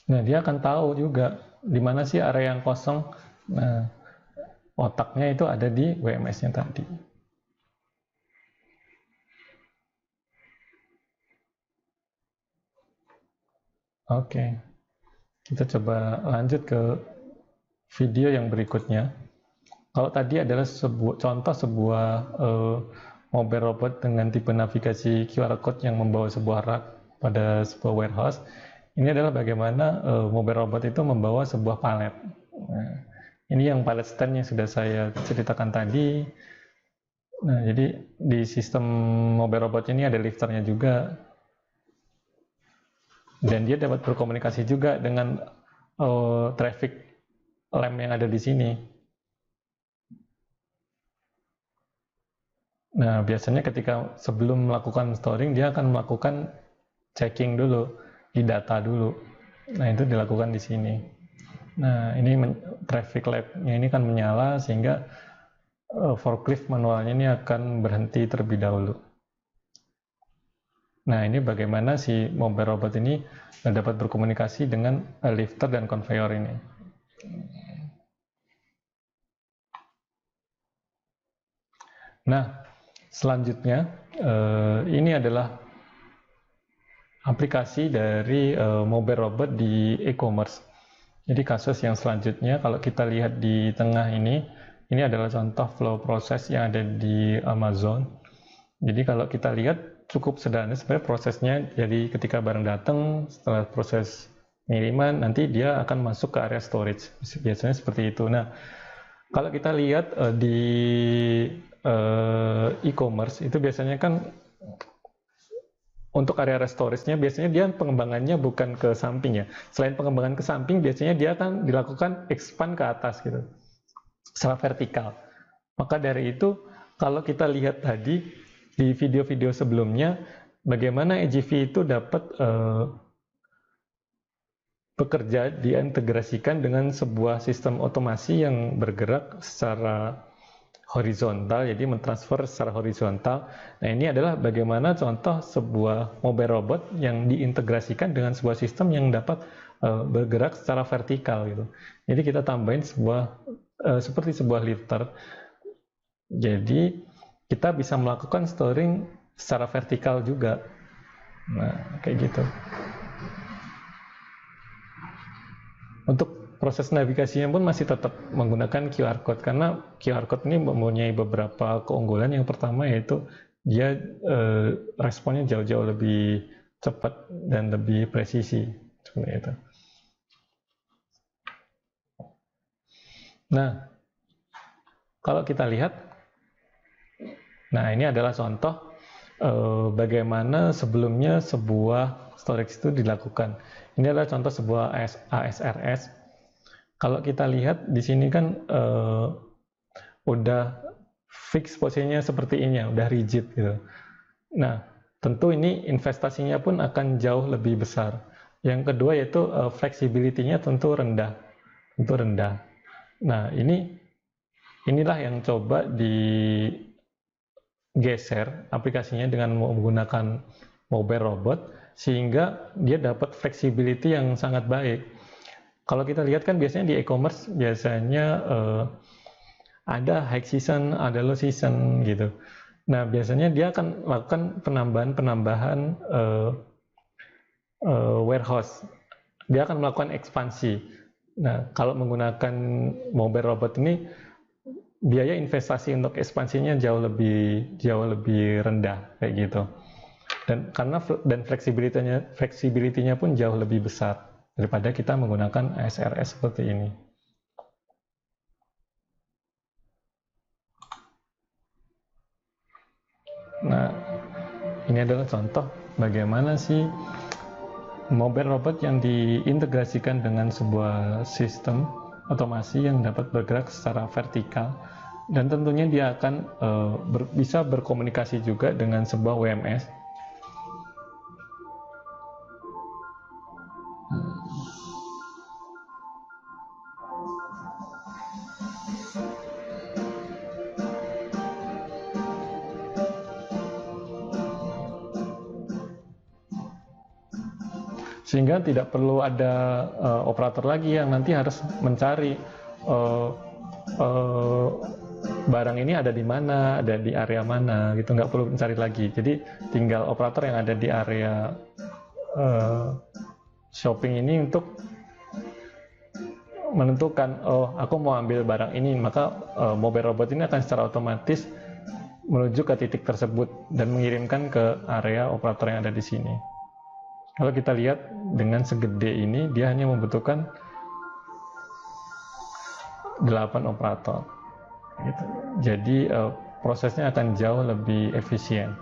[SPEAKER 1] Nah, dia akan tahu juga di mana sih area yang kosong. Nah, otaknya itu ada di WMS-nya tadi. Oke, kita coba lanjut ke video yang berikutnya. Kalau tadi adalah contoh sebuah mobile robot dengan tipe navigasi QR code yang membawa sebuah rak pada sebuah warehouse. Ini adalah bagaimana mobile robot itu membawa sebuah palet. Nah, ini yang palet stand yang sudah saya ceritakan tadi. Nah, jadi di sistem mobile robot ini ada lifternya juga. Dan dia dapat berkomunikasi juga dengan traffic lamp yang ada di sini. Nah, biasanya ketika sebelum melakukan storing, dia akan melakukan checking dulu, di data dulu. Nah, itu dilakukan di sini. Nah, ini traffic light-nya ini kan menyala sehingga forklift manualnya ini akan berhenti terlebih dahulu. Nah, ini bagaimana si mobile robot ini dapat berkomunikasi dengan lifter dan conveyor ini. Nah, selanjutnya ini adalah aplikasi dari mobile robot di e-commerce. Jadi kasus yang selanjutnya, kalau kita lihat di tengah ini adalah contoh flow proses yang ada di Amazon. Jadi kalau kita lihat cukup sederhana sebenarnya prosesnya. Jadi ketika barang datang, setelah proses pengiriman, nanti dia akan masuk ke area storage. Biasanya seperti itu. Nah, kalau kita lihat di e-commerce itu biasanya kan untuk area storage-nya biasanya dia pengembangannya bukan ke samping ya. Selain pengembangan ke samping, biasanya dia akan dilakukan expand ke atas gitu, secara vertikal. Maka dari itu, kalau kita lihat tadi di video-video sebelumnya, bagaimana EGV itu dapat bekerja diintegrasikan dengan sebuah sistem otomasi yang bergerak secara horizontal, jadi mentransfer secara horizontal. Nah, ini adalah bagaimana contoh sebuah mobile robot yang diintegrasikan dengan sebuah sistem yang dapat bergerak secara vertikal gitu. Jadi kita tambahin seperti sebuah lifter. Jadi kita bisa melakukan storing secara vertikal juga. Nah, kayak gitu. Untuk proses navigasinya pun masih tetap menggunakan QR code, karena QR code ini mempunyai beberapa keunggulan. Yang pertama yaitu dia responnya jauh-jauh lebih cepat dan lebih presisi seperti itu. Nah, kalau kita lihat, nah ini adalah contoh bagaimana sebelumnya sebuah storage itu dilakukan. Ini adalah contoh sebuah ASRS. Kalau kita lihat di sini kan udah fix posisinya seperti ini, udah rigid gitu. Nah, tentu ini investasinya pun akan jauh lebih besar. Yang kedua yaitu flexibility-nya tentu rendah, Nah, inilah yang coba digeser aplikasinya dengan menggunakan mobile robot, sehingga dia dapat flexibility yang sangat baik. Kalau kita lihat kan biasanya di e-commerce biasanya ada high season, ada low season gitu. Nah, biasanya dia akan melakukan penambahan warehouse. Dia akan melakukan ekspansi. Nah, kalau menggunakan mobile robot ini, biaya investasi untuk ekspansinya jauh lebih rendah kayak gitu. Dan fleksibilitinya pun jauh lebih besar daripada kita menggunakan ASRS seperti ini. Nah, ini adalah contoh bagaimana sih mobile robot yang diintegrasikan dengan sebuah sistem otomasi yang dapat bergerak secara vertikal, dan tentunya dia akan bisa berkomunikasi juga dengan sebuah WMS. Sehingga tidak perlu ada operator lagi yang nanti harus mencari barang ini ada di mana, ada di area mana gitu, nggak perlu mencari lagi. Jadi tinggal operator yang ada di area shopping ini untuk menentukan, oh aku mau ambil barang ini, maka mobile robot ini akan secara otomatis menuju ke titik tersebut dan mengirimkan ke area operator yang ada di sini. Kalau kita lihat dengan segede ini, dia hanya membutuhkan 8 operator. Gitu. Jadi prosesnya akan jauh lebih efisien.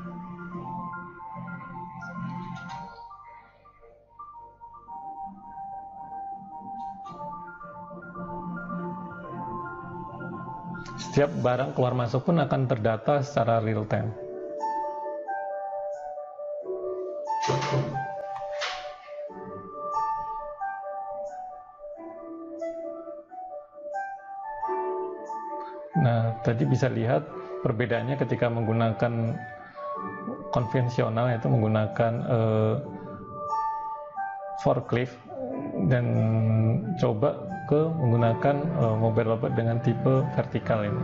[SPEAKER 1] Setiap barang keluar masuk pun akan terdata secara real time. Tadi bisa lihat perbedaannya ketika menggunakan konvensional, yaitu menggunakan forklift, dan coba ke menggunakan mobile robot dengan tipe vertikal ini.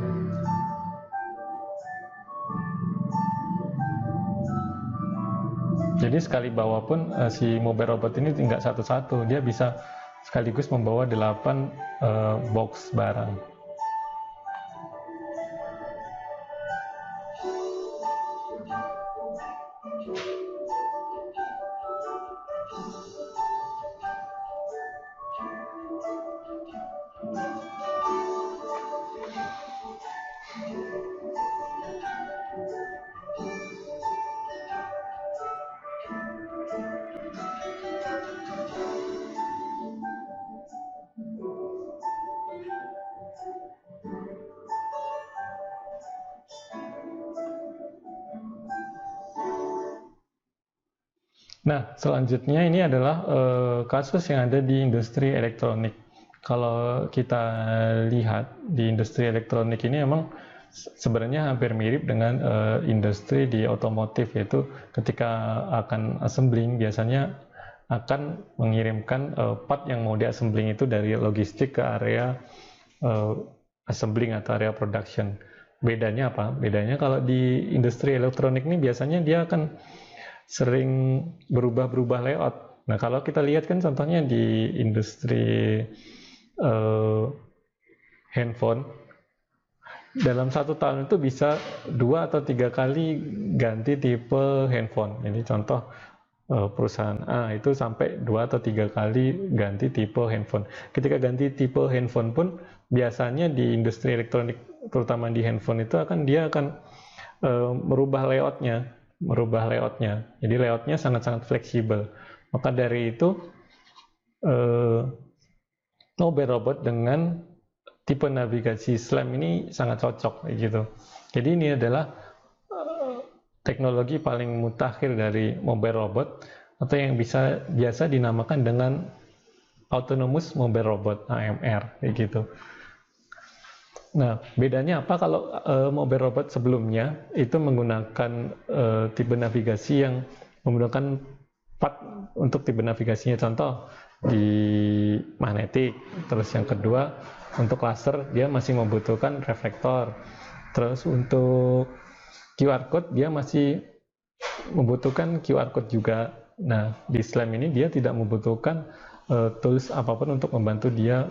[SPEAKER 1] Jadi sekali bawa pun si mobile robot ini tinggal satu-satu, dia bisa sekaligus membawa 8 box barang. Nah, selanjutnya ini adalah kasus yang ada di industri elektronik. Kalau kita lihat di industri elektronik ini memang sebenarnya hampir mirip dengan industri di otomotif, yaitu ketika akan assembling biasanya akan mengirimkan part yang mau di-assembling itu dari logistik ke area assembling atau area production. Bedanya apa? Bedanya kalau di industri elektronik ini biasanya dia akan sering berubah-berubah layout. Nah, kalau kita lihat kan contohnya di industri handphone, dalam 1 tahun itu bisa 2 atau 3 kali ganti tipe handphone. Ini contoh perusahaan A itu sampai 2 atau 3 kali ganti tipe handphone. Ketika ganti tipe handphone pun biasanya di industri elektronik, terutama di handphone itu dia akan merubah layoutnya. Jadi layoutnya sangat-sangat fleksibel. Maka dari itu mobile robot dengan tipe navigasi SLAM ini sangat cocok gitu. Jadi ini adalah teknologi paling mutakhir dari mobile robot, atau yang biasa dinamakan dengan autonomous mobile robot (AMR) gitu. Nah, bedanya apa kalau mobile robot sebelumnya itu menggunakan tipe navigasi yang menggunakan part untuk tipe navigasinya, contoh di magnetik. Terus yang kedua untuk laser dia masih membutuhkan reflektor. Terus untuk QR code dia masih membutuhkan QR code juga. Nah, di SLAM ini dia tidak membutuhkan tools apapun untuk membantu dia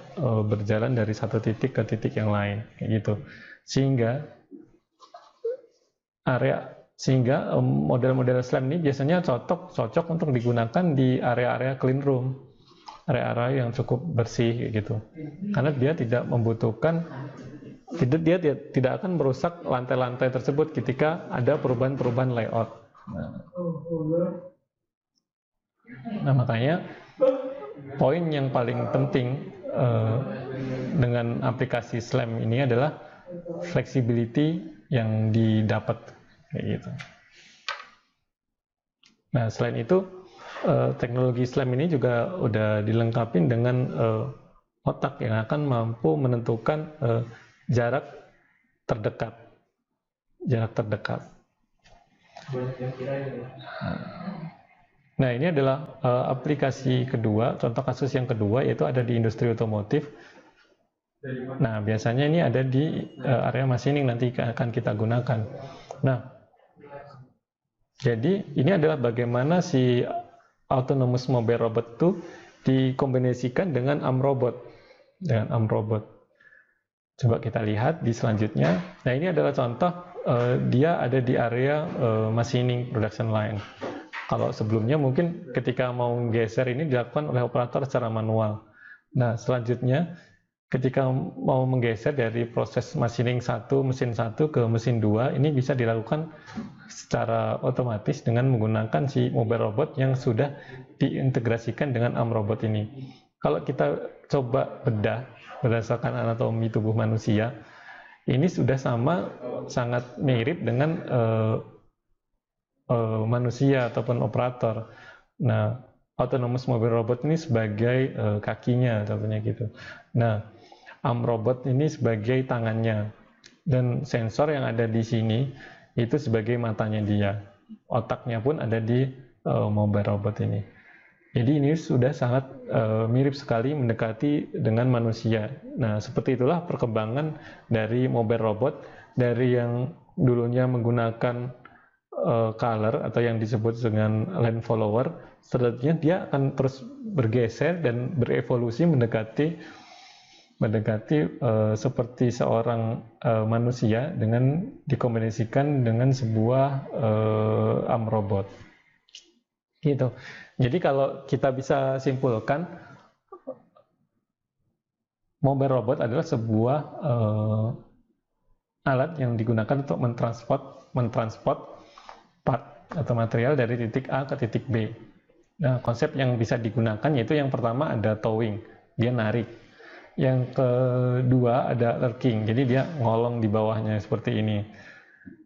[SPEAKER 1] berjalan dari satu titik ke titik yang lain, kayak gitu. Sehingga model-model SLAM ini biasanya cocok untuk digunakan di area-area clean room, area-area yang cukup bersih, kayak gitu. Karena dia tidak membutuhkan, dia tidak akan merusak lantai-lantai tersebut ketika ada perubahan-perubahan layout. Nah, makanya poin yang paling penting dengan aplikasi SLAM ini adalah flexibility yang didapat, kayak gitu. Nah, selain itu teknologi SLAM ini juga udah dilengkapi dengan otak yang akan mampu menentukan jarak terdekat. Nah, ini adalah aplikasi kedua, contoh kasus yang kedua, yaitu ada di industri otomotif. Nah, biasanya ini ada di area machining, nanti akan kita gunakan. Nah, jadi ini adalah bagaimana si autonomous mobile robot itu dikombinasikan dengan arm robot. Coba kita lihat di selanjutnya. Nah, ini adalah contoh dia ada di area machining production line. Kalau sebelumnya mungkin ketika mau geser ini dilakukan oleh operator secara manual. Nah, selanjutnya ketika mau menggeser dari proses machining mesin 1 ke mesin 2, ini bisa dilakukan secara otomatis dengan menggunakan si mobile robot yang sudah diintegrasikan dengan arm robot ini. Kalau kita coba bedah berdasarkan anatomi tubuh manusia, ini sudah sangat mirip dengan manusia ataupun operator. Nah, autonomous mobile robot ini sebagai kakinya, contohnya gitu. Nah, arm robot ini sebagai tangannya. dan sensor yang ada di sini itu sebagai matanya dia. Otaknya pun ada di mobile robot ini. Jadi ini sudah sangat mirip sekali mendekati dengan manusia. Nah, seperti itulah perkembangan dari mobile robot dari yang dulunya menggunakan color atau yang disebut dengan line follower, selanjutnya dia akan terus bergeser dan berevolusi mendekati seperti seorang manusia dengan dikombinasikan dengan sebuah arm robot. Gitu. Jadi kalau kita bisa simpulkan, mobile robot adalah sebuah alat yang digunakan untuk mentransport part atau material dari titik A ke titik B. Nah, konsep yang bisa digunakan yaitu yang pertama ada towing, dia narik. Yang kedua ada lurking, jadi dia ngolong di bawahnya seperti ini.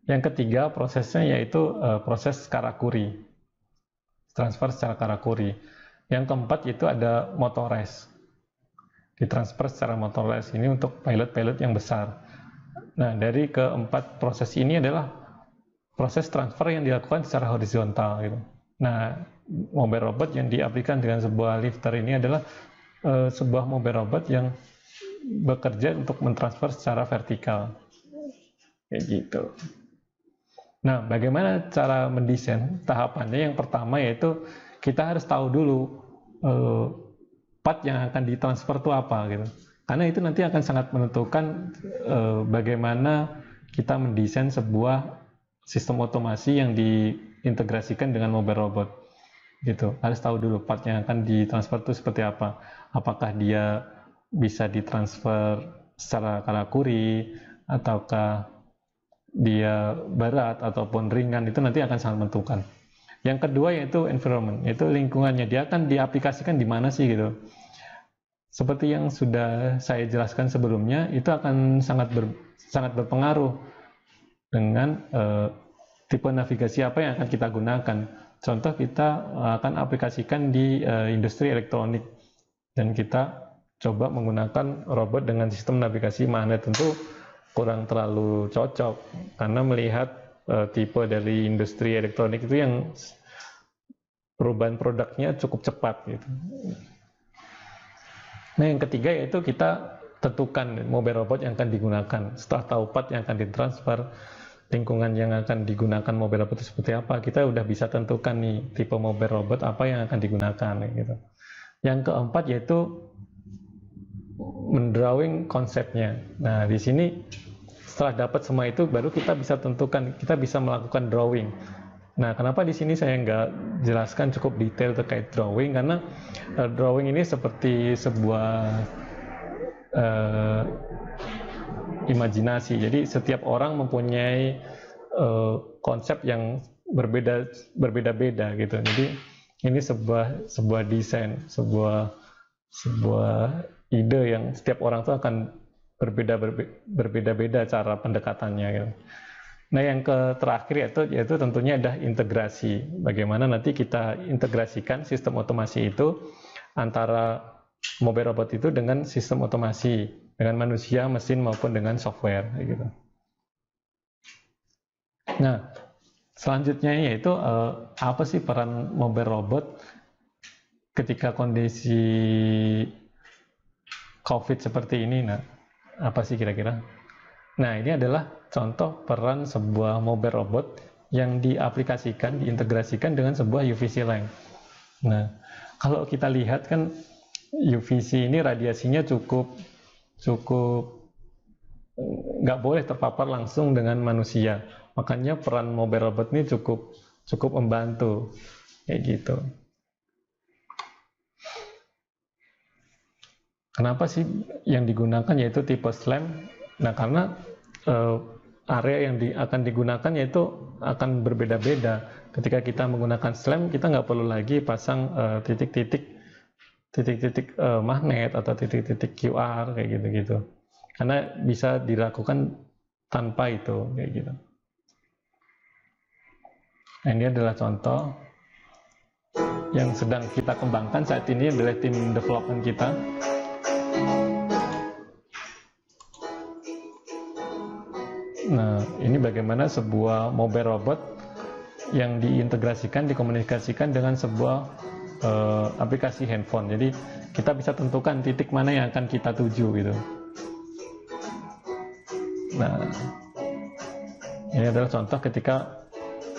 [SPEAKER 1] Yang ketiga prosesnya yaitu proses karakuri, transfer secara karakuri. Yang keempat yaitu ada motorized, ditransfer secara motorized, ini untuk pilot-pilot yang besar. Nah, dari keempat proses ini adalah proses transfer yang dilakukan secara horizontal gitu. Nah, mobile robot yang diaplikasikan dengan sebuah lifter ini adalah sebuah mobile robot yang bekerja untuk mentransfer secara vertikal. Kayak gitu. Nah, bagaimana cara mendesain? Tahapannya yang pertama yaitu kita harus tahu dulu part yang akan ditransfer itu apa gitu. Karena itu nanti akan sangat menentukan bagaimana kita mendesain sebuah sistem otomasi yang diintegrasikan dengan mobile robot. Gitu. Harus tahu dulu part yang akan ditransfer itu seperti apa. Apakah dia bisa ditransfer secara karakuri ataukah dia berat ataupun ringan, itu nanti akan sangat menentukan. Yang kedua yaitu environment, yaitu lingkungannya, dia akan diaplikasikan di mana sih gitu. Seperti yang sudah saya jelaskan sebelumnya, itu akan sangat berpengaruh dengan tipe navigasi apa yang akan kita gunakan. Contoh, kita akan aplikasikan di industri elektronik dan kita coba menggunakan robot dengan sistem navigasi magnet, tentu kurang terlalu cocok karena melihat tipe dari industri elektronik itu yang perubahan produknya cukup cepat gitu. Nah, yang ketiga yaitu kita tentukan mobile robot yang akan digunakan. Setelah tahu part yang akan ditransfer, lingkungan yang akan digunakan mobile robot itu seperti apa, kita udah bisa tentukan nih tipe mobile robot apa yang akan digunakan gitu. Yang keempat yaitu mendrawing konsepnya. Nah, di sini setelah dapat semua itu baru kita bisa tentukan, kita bisa melakukan drawing. Nah, kenapa di sini saya nggak jelaskan cukup detail terkait drawing, karena drawing ini seperti sebuah imajinasi. Jadi setiap orang mempunyai konsep yang berbeda-beda gitu. Jadi ini sebuah desain, sebuah ide yang setiap orang itu akan berbeda-beda cara pendekatannya gitu. Nah, yang terakhir yaitu tentunya ada integrasi. Bagaimana nanti kita integrasikan sistem otomasi itu antara mobile robot itu dengan sistem otomasi, dengan manusia, mesin maupun dengan software gitu. Nah, selanjutnya yaitu apa sih peran mobile robot ketika kondisi COVID seperti ini? Nah, apa sih kira-kira? Nah, ini adalah contoh peran sebuah mobile robot yang diaplikasikan, diintegrasikan dengan sebuah UVC lamp. Nah, kalau kita lihat kan UVC ini radiasinya cukup nggak boleh terpapar langsung dengan manusia. Makanya peran mobile robot ini cukup membantu kayak gitu. Kenapa sih yang digunakan yaitu tipe SLAM? Nah, karena area yang akan digunakan yaitu akan berbeda-beda. Ketika kita menggunakan SLAM, kita nggak perlu lagi pasang titik-titik magnet atau titik-titik QR kayak gitu-gitu. Karena bisa dilakukan tanpa itu kayak gitu. Nah, ini adalah contoh yang sedang kita kembangkan saat ini adalah tim development kita. Nah, ini bagaimana sebuah mobile robot yang diintegrasikan, dikomunikasikan dengan sebuah aplikasi handphone. Jadi kita bisa tentukan titik mana yang akan kita tuju gitu. Nah, ini adalah contoh ketika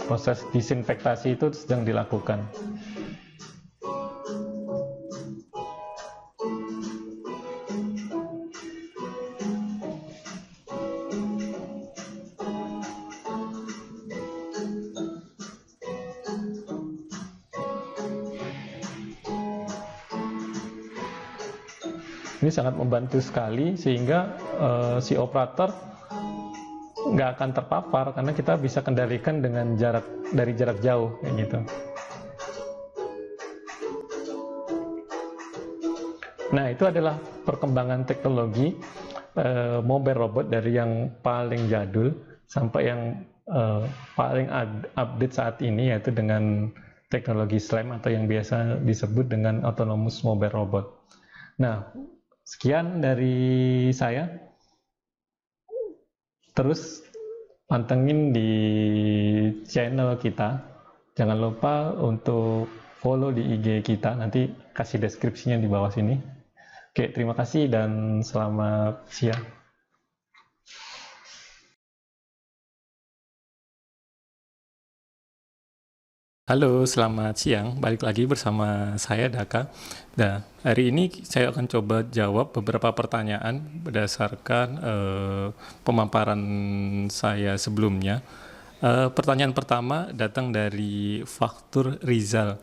[SPEAKER 1] proses disinfektasi itu sedang dilakukan. Ini sangat membantu sekali sehingga si operator nggak akan terpapar karena kita bisa kendalikan dengan dari jarak jauh kayak gitu. Nah, itu adalah perkembangan teknologi mobile robot dari yang paling jadul sampai yang paling update saat ini, yaitu dengan teknologi SLAM atau yang biasa disebut dengan autonomous mobile robot. Nah, sekian dari saya. Terus pantengin di channel kita. Jangan lupa untuk follow di IG kita. Nanti kasih deskripsinya di bawah sini. Oke, terima kasih dan selamat siang. Halo, selamat siang. Balik lagi bersama saya Daka. Nah, hari ini saya akan coba jawab beberapa pertanyaan berdasarkan pemaparan saya sebelumnya. Pertanyaan pertama datang dari Faktur Rizal.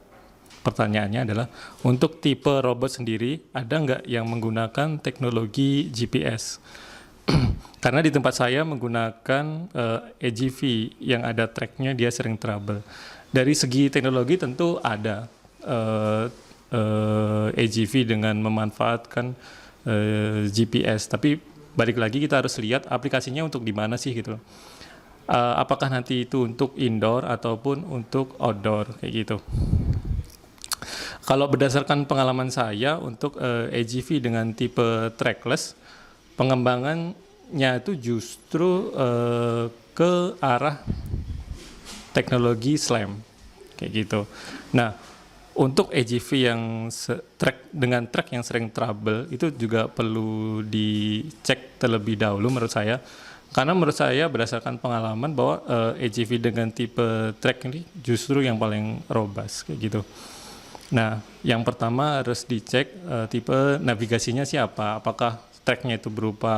[SPEAKER 1] Pertanyaannya adalah, untuk tipe robot sendiri, ada nggak yang menggunakan teknologi GPS? Karena di tempat saya menggunakan AGV yang ada tracknya, dia sering trouble. Dari segi teknologi tentu ada AGV dengan memanfaatkan GPS, tapi balik lagi kita harus lihat aplikasinya untuk di mana sih gitu. Apakah nanti itu untuk indoor ataupun untuk outdoor kayak gitu. Kalau berdasarkan pengalaman saya untuk AGV dengan tipe trackless, pengembangannya itu justru ke arah teknologi SLAM kayak gitu. Nah, untuk AGV yang dengan track yang sering trouble itu juga perlu dicek terlebih dahulu menurut saya. Karena menurut saya berdasarkan pengalaman bahwa AGV dengan tipe track ini justru yang paling robust kayak gitu. Nah, yang pertama harus dicek tipe navigasinya siapa. Apakah tracknya itu berupa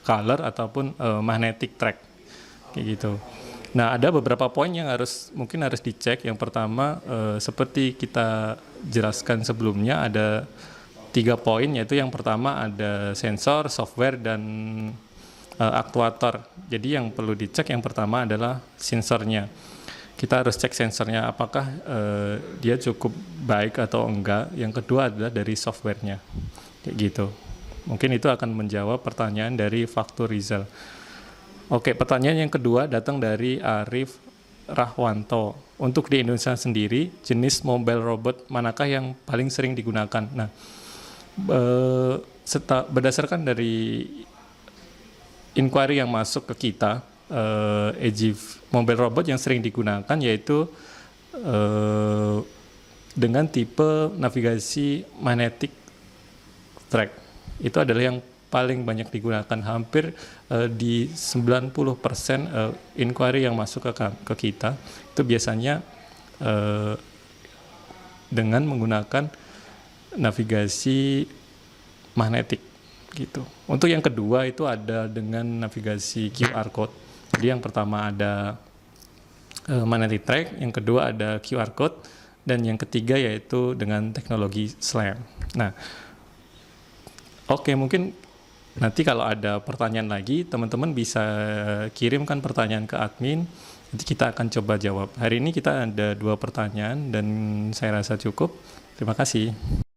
[SPEAKER 1] color ataupun magnetic track kayak gitu. Nah, ada beberapa poin yang mungkin harus dicek. Yang pertama, seperti kita jelaskan sebelumnya, ada 3 poin, yaitu yang pertama ada sensor, software, dan aktuator. Jadi yang perlu dicek yang pertama adalah sensornya. Kita harus cek sensornya apakah dia cukup baik atau enggak. Yang kedua adalah dari softwarenya, kayak gitu. Mungkin itu akan menjawab pertanyaan dari Faktur Rizal. Oke, pertanyaan yang kedua datang dari Arif Rahwanto. Untuk di Indonesia sendiri, jenis mobile robot manakah yang paling sering digunakan? Nah, berdasarkan dari inquiry yang masuk ke kita, mobile robot yang sering digunakan yaitu dengan tipe navigasi magnetic track. Itu adalah yang paling banyak digunakan, hampir di 90% inquiry yang masuk ke kita itu biasanya dengan menggunakan navigasi magnetik gitu. Untuk yang kedua itu ada dengan navigasi QR code. Jadi yang pertama ada magnetic track, yang kedua ada QR code, dan yang ketiga yaitu dengan teknologi SLAM. Nah, oke, mungkin nanti kalau ada pertanyaan lagi, teman-teman bisa kirimkan pertanyaan ke admin, nanti kita akan coba jawab. Hari ini kita ada 2 pertanyaan dan saya rasa cukup. Terima kasih.